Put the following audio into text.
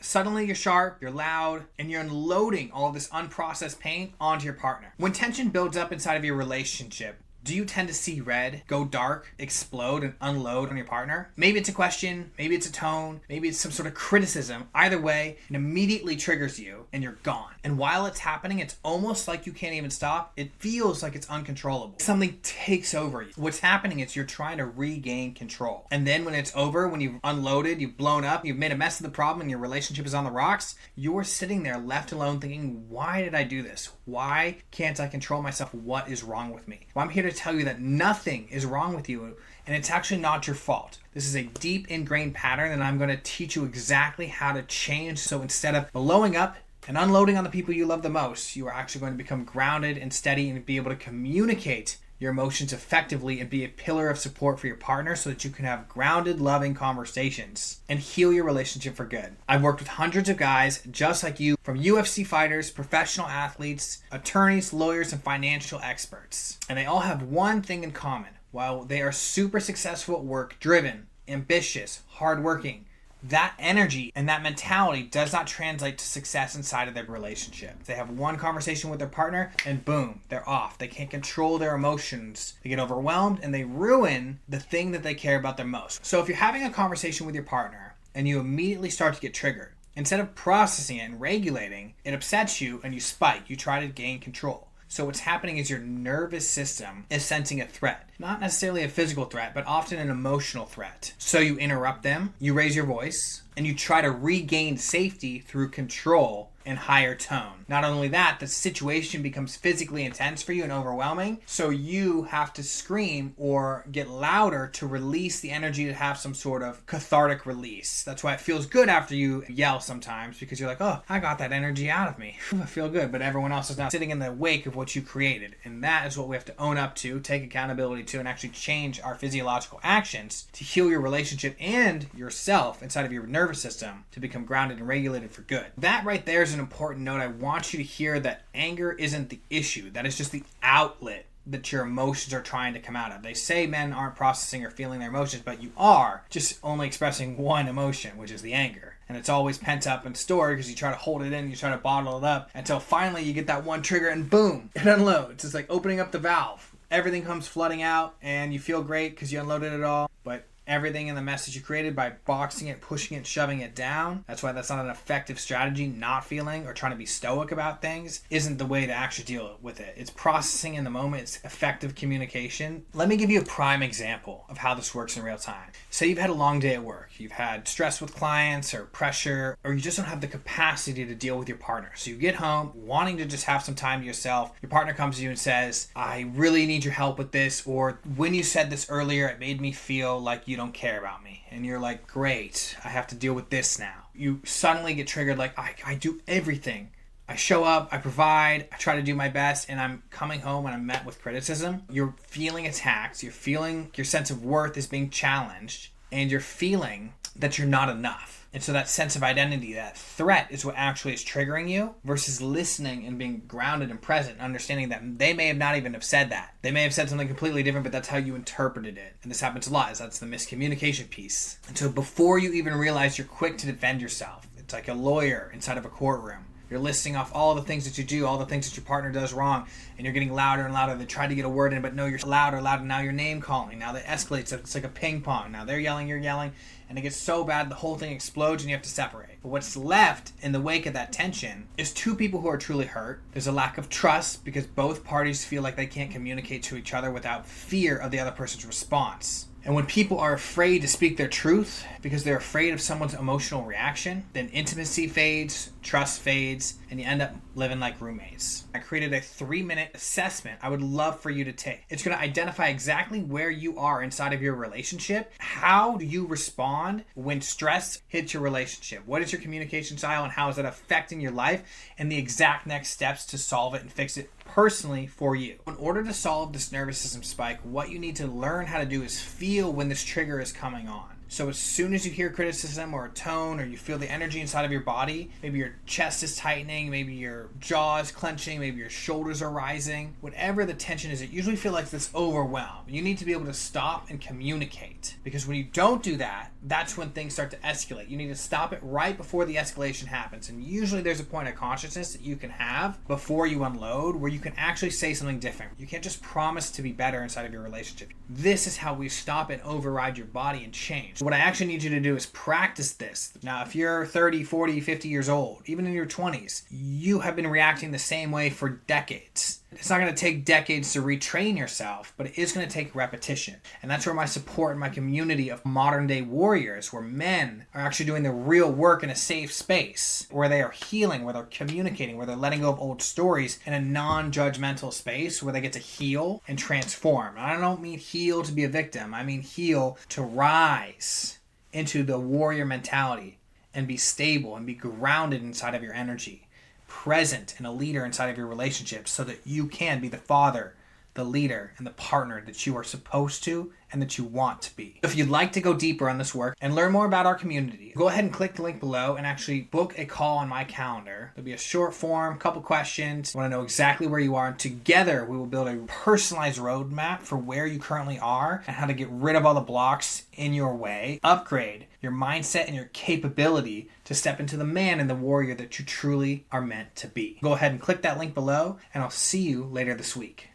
Suddenly you're sharp, you're loud, and you're unloading all this unprocessed pain onto your partner. When tension builds up inside of your relationship, do you tend to see red, go dark, explode, and unload on your partner? Maybe it's a question, maybe it's a tone, maybe it's some sort of criticism. Either way, it immediately triggers you and you're gone. And while it's happening, it's almost like you can't even stop. It feels like it's uncontrollable. Something takes over you. What's happening is you're trying to regain control. And then when it's over, when you've unloaded, you've blown up, you've made a mess of the problem, and your relationship is on the rocks, you're sitting there left alone thinking, why did I do this? Why can't I control myself? What is wrong with me? Well, I'm here to tell you that nothing is wrong with you, and it's actually not your fault. This is a deep ingrained pattern, and I'm going to teach you exactly how to change. So instead of blowing up and unloading on the people you love the most, you are actually going to become grounded and steady and be able to communicate your emotions effectively and be a pillar of support for your partner so that you can have grounded, loving conversations and heal your relationship for good. I've worked with hundreds of guys just like you, from UFC fighters, professional athletes, attorneys, lawyers, and financial experts. And they all have one thing in common. While they are super successful at work, driven, ambitious, hardworking, that energy and that mentality does not translate to success inside of their relationship. They have one conversation with their partner and boom, they're off. They can't control their emotions. They get overwhelmed and they ruin the thing that they care about the most. So if you're having a conversation with your partner and you immediately start to get triggered, instead of processing it and regulating, it upsets you and you spike. You try to gain control. So what's happening is your nervous system is sensing a threat. Not necessarily a physical threat, but often an emotional threat. So you interrupt them, you raise your voice, and you try to regain safety through control and higher tone. Not only that, the situation becomes physically intense for you and overwhelming, so you have to scream or get louder to release the energy, to have some sort of cathartic release. That's why it feels good after you yell sometimes, because you're like, oh, I got that energy out of me. I feel good, but everyone else is now sitting in the wake of what you created. And that is what we have to own up to, take accountability to, and actually change our physiological actions to heal your relationship and yourself inside of your nervous system to become grounded and regulated for good. That right there is an important note. I want you to hear that anger isn't the issue. That is just the outlet that your emotions are trying to come out of. They say men aren't processing or feeling their emotions, but you are just only expressing one emotion, which is the anger. And it's always pent up and stored because you try to hold it in, you try to bottle it up until finally you get that one trigger and boom, it unloads. It's like opening up the valve. Everything comes flooding out and you feel great because you unloaded it all, but everything in the mess that you created by boxing it, pushing it, shoving it down. That's why that's not an effective strategy. Not feeling or trying to be stoic about things isn't the way to actually deal with it. It's processing in the moment. It's effective communication. Let me give you a prime example of how this works in real time. Say you've had a long day at work. You've had stress with clients or pressure, or you just don't have the capacity to deal with your partner. So you get home wanting to just have some time to yourself. Your partner comes to you and says, I really need your help with this, or when you said this earlier, it made me feel like you don't care about me. And you're like, great, I have to deal with this now. You suddenly get triggered like, I do everything. I show up, I provide, I try to do my best, and I'm coming home and I'm met with criticism. You're feeling attacked. You're feeling your sense of worth is being challenged, and you're feeling that you're not enough. And so that sense of identity, that threat is what actually is triggering you versus listening and being grounded and present and understanding that they may have not even have said that. They may have said something completely different, but that's how you interpreted it. And this happens a lot. That's the miscommunication piece. And so before you even realize, you're quick to defend yourself. It's like a lawyer inside of a courtroom. You're listing off all the things that you do, all the things that your partner does wrong, and you're getting louder and louder. They try to get a word in, but no, you're louder, and now you're name calling. Now that escalates. It's like a ping pong. Now they're yelling, you're yelling, and it gets so bad the whole thing explodes and you have to separate. But what's left in the wake of that tension is two people who are truly hurt. There's a lack of trust because both parties feel like they can't communicate to each other without fear of the other person's response. And when people are afraid to speak their truth because they're afraid of someone's emotional reaction, then intimacy fades, trust fades, and you end up living like roommates. I created a 3-minute assessment I would love for you to take. It's going to identify exactly where you are inside of your relationship. How do you respond when stress hits your relationship? What is your communication style and how is that affecting your life? And the exact next steps to solve it and fix it personally for you. In order to solve this nervous system spike, what you need to learn how to do is feel when this trigger is coming on. So as soon as you hear criticism or a tone, or you feel the energy inside of your body, maybe your chest is tightening, maybe your jaw is clenching, maybe your shoulders are rising, whatever the tension is, it usually feels like this overwhelm. You need to be able to stop and communicate, because when you don't do that, that's when things start to escalate. You need to stop it right before the escalation happens. And usually there's a point of consciousness that you can have before you unload where you can actually say something different. You can't just promise to be better inside of your relationship. This is how we stop and override your body and change. What I actually need you to do is practice this. Now, if you're 30, 40, 50 years old, even in your 20s, you have been reacting the same way for decades. It's not going to take decades to retrain yourself, but it is going to take repetition. And that's where my support and my community of modern day warriors, where men are actually doing the real work in a safe space, where they are healing, where they're communicating, where they're letting go of old stories in a non-judgmental space where they get to heal and transform. And I don't mean heal to be a victim. I mean heal to rise into the warrior mentality and be stable and be grounded inside of your energy, present and a leader inside of your relationships, so that you can be the father, the leader, and the partner that you are supposed to and that you want to be. If you'd like to go deeper on this work and learn more about our community, go ahead and click the link below and actually book a call on my calendar. There'll be a short form, couple questions. I want to know exactly where you are, and together we will build a personalized roadmap for where you currently are and how to get rid of all the blocks in your way, upgrade your mindset and your capability to step into the man and the warrior that you truly are meant to be. Go ahead and click that link below, and I'll see you later this week.